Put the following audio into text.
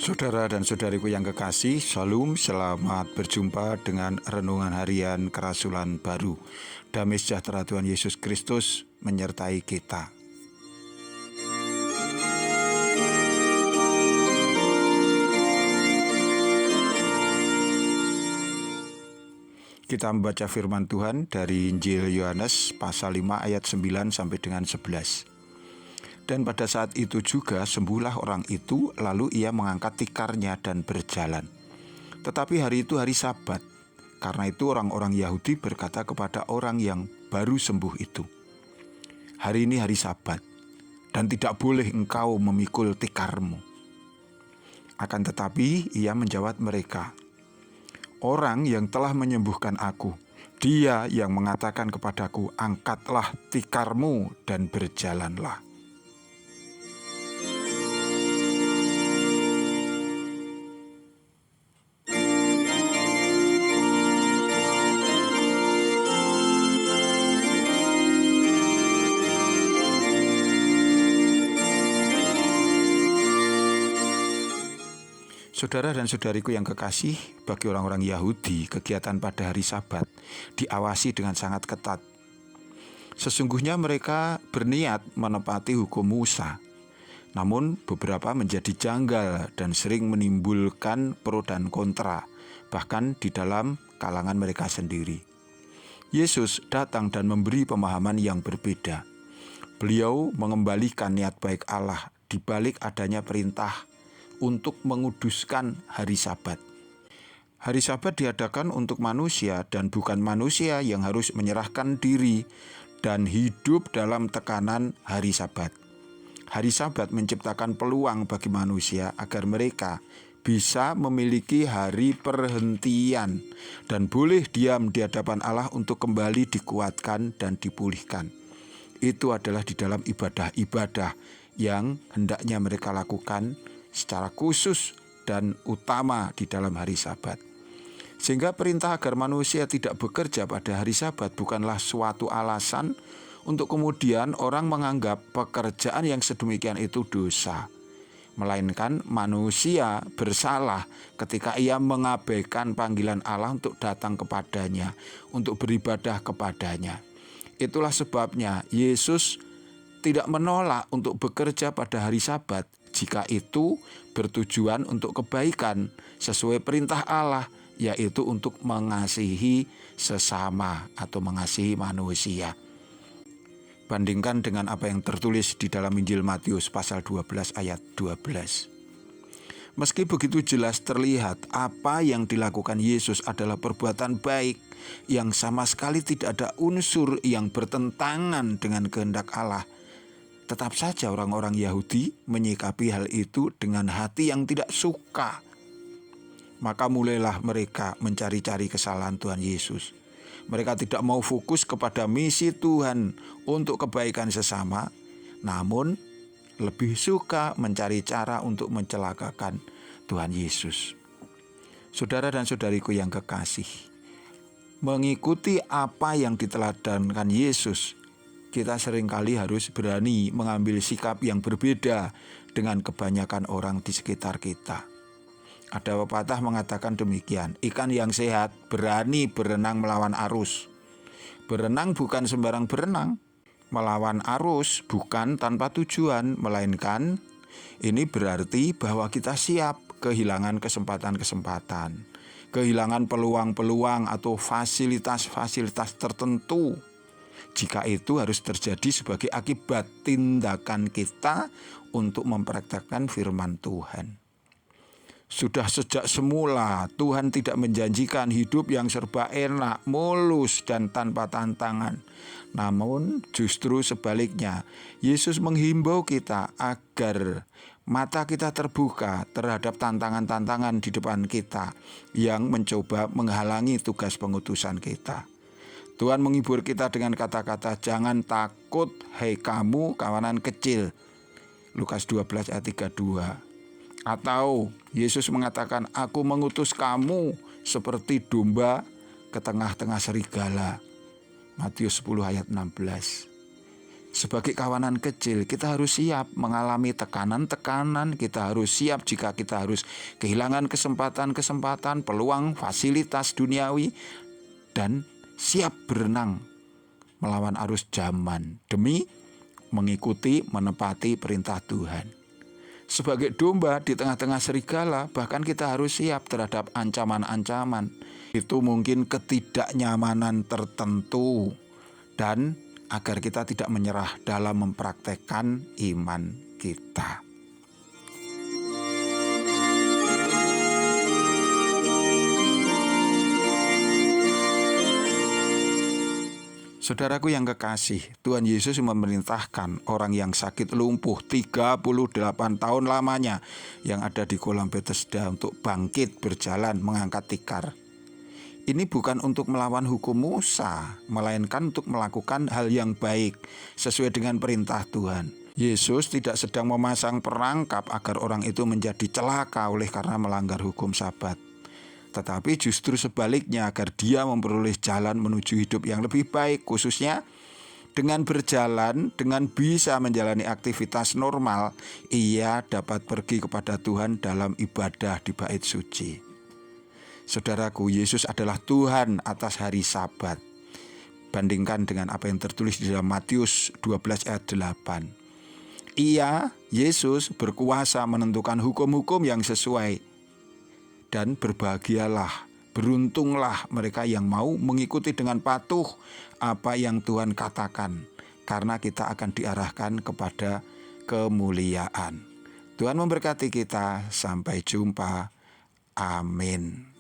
Saudara dan saudariku yang kekasih, Shalom, selamat berjumpa dengan Renungan Harian Kerasulan Baru. Damai sejahtera Tuhan Yesus Kristus menyertai kita. Kita membaca firman Tuhan dari Injil Yohanes pasal 5 ayat 9 sampai dengan 11. Dan pada saat itu juga sembuhlah orang itu, lalu ia mengangkat tikarnya dan berjalan. Tetapi hari itu hari Sabat. Karena itu orang-orang Yahudi berkata kepada orang yang baru sembuh itu, "Hari ini hari Sabat, dan tidak boleh engkau memikul tikarmu." Akan tetapi ia menjawab mereka, "Orang yang telah menyembuhkan aku, dia yang mengatakan kepadaku, angkatlah tikarmu dan berjalanlah." Saudara dan saudariku yang kekasih, bagi orang-orang Yahudi, kegiatan pada hari Sabat diawasi dengan sangat ketat. Sesungguhnya mereka berniat menepati hukum Musa, namun beberapa menjadi janggal dan sering menimbulkan pro dan kontra, bahkan di dalam kalangan mereka sendiri. Yesus datang dan memberi pemahaman yang berbeda. Beliau mengembalikan niat baik Allah di balik adanya perintah untuk menguduskan hari Sabat. Hari Sabat diadakan untuk manusia dan bukan manusia yang harus menyerahkan diri dan hidup dalam tekanan hari Sabat. Hari Sabat menciptakan peluang bagi manusia agar mereka bisa memiliki hari perhentian dan boleh diam di hadapan Allah untuk kembali dikuatkan dan dipulihkan. Itu adalah di dalam ibadah-ibadah yang hendaknya mereka lakukan secara khusus dan utama di dalam hari Sabat. Sehingga perintah agar manusia tidak bekerja pada hari Sabat bukanlah suatu alasan untuk kemudian orang menganggap pekerjaan yang sedemikian itu dosa. Melainkan manusia bersalah ketika ia mengabaikan panggilan Allah untuk datang kepadanya, untuk beribadah kepadanya. Itulah sebabnya Yesus tidak menolak untuk bekerja pada hari Sabat jika itu bertujuan untuk kebaikan sesuai perintah Allah, yaitu untuk mengasihi sesama atau mengasihi manusia. Bandingkan dengan apa yang tertulis di dalam Injil Matius pasal 12 ayat 12. Meski begitu jelas terlihat apa yang dilakukan Yesus adalah perbuatan baik yang sama sekali tidak ada unsur yang bertentangan dengan kehendak Allah, tetap saja orang-orang Yahudi menyikapi hal itu dengan hati yang tidak suka. Maka mulailah mereka mencari-cari kesalahan Tuhan Yesus. Mereka tidak mau fokus kepada misi Tuhan untuk kebaikan sesama, namun lebih suka mencari cara untuk mencelakakan Tuhan Yesus. Saudara dan saudariku yang kekasih, mengikuti apa yang diteladankan Yesus, kita seringkali harus berani mengambil sikap yang berbeda dengan kebanyakan orang di sekitar kita. Ada pepatah mengatakan demikian, ikan yang sehat berani berenang melawan arus. Berenang bukan sembarang berenang, melawan arus bukan tanpa tujuan, melainkan ini berarti bahwa kita siap kehilangan kesempatan-kesempatan, kehilangan peluang-peluang atau fasilitas-fasilitas tertentu. Jika itu harus terjadi sebagai akibat tindakan kita untuk mempraktekkan firman Tuhan. Sudah sejak semula Tuhan tidak menjanjikan hidup yang serba enak, mulus dan tanpa tantangan. Namun justru sebaliknya, Yesus menghimbau kita agar mata kita terbuka terhadap tantangan-tantangan di depan kita yang mencoba menghalangi tugas pengutusan kita. Tuhan menghibur kita dengan kata-kata, "Jangan takut, hai kamu kawanan kecil." Lukas 12 ayat 32. Atau Yesus mengatakan, "Aku mengutus kamu seperti domba ke tengah-tengah serigala." Matius 10 ayat 16. Sebagai kawanan kecil, kita harus siap mengalami tekanan-tekanan, kita harus siap jika kita harus kehilangan kesempatan-kesempatan, peluang, fasilitas duniawi, dan siap berenang melawan arus zaman demi mengikuti, menepati perintah Tuhan. Sebagai domba di tengah-tengah serigala, bahkan kita harus siap terhadap ancaman-ancaman. Itu mungkin ketidaknyamanan tertentu, dan agar kita tidak menyerah dalam mempraktekkan iman kita. Saudaraku yang kekasih, Tuhan Yesus memerintahkan orang yang sakit lumpuh 38 tahun lamanya yang ada di kolam Bethesda untuk bangkit, berjalan, mengangkat tikar. Ini bukan untuk melawan hukum Musa, melainkan untuk melakukan hal yang baik sesuai dengan perintah Tuhan. Yesus tidak sedang memasang perangkap agar orang itu menjadi celaka oleh karena melanggar hukum Sabat. Tetapi justru sebaliknya agar dia memperoleh jalan menuju hidup yang lebih baik, khususnya dengan berjalan, dengan bisa menjalani aktivitas normal, ia dapat pergi kepada Tuhan dalam ibadah di bait suci. Saudaraku, Yesus adalah Tuhan atas hari Sabat. Bandingkan dengan apa yang tertulis di dalam Matius 12 ayat 8. Ia, Yesus, berkuasa menentukan hukum-hukum yang sesuai. Dan berbahagialah, beruntunglah mereka yang mau mengikuti dengan patuh apa yang Tuhan katakan, karena kita akan diarahkan kepada kemuliaan. Tuhan memberkati kita, sampai jumpa. Amin.